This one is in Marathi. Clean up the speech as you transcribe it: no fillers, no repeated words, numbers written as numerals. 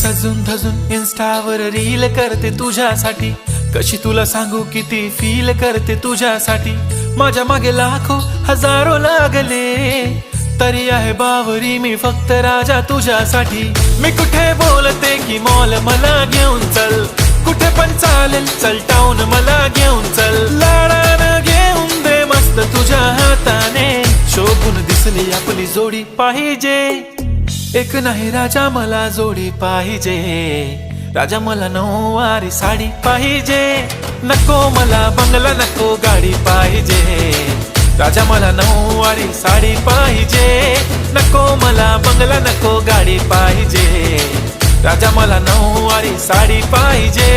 सजून धजून इन्स्टावर रील करते तुझ्यासाठी, कशी तुला सांगू किती फील करते तुझ्यासाठी। माझ्या मागे लाखो हजारो लागले, तरी आहे बावरी मी फक्त राजा तुझ्यासाठी। मी कुठे बोलते की मॉल मला घेऊन चल, कुठे पण चालेल चल टाऊन मला घेऊन चल। लाडानं घेऊन दे मस्त तुझ्या हाताने, शोभून दिसली आपली जोडी पाहिजे। एक नाही राजा मला जोडी पाहिजे, राजा मला नऊवारी साडी पाहिजे। नको मला बंगला नको गाडी पाहिजे, राजा मला नऊवारी साडी पाहिजे। नको मला बंगला नको गाडी पाहिजे, राजा मला नऊवारी साडी पाहिजे।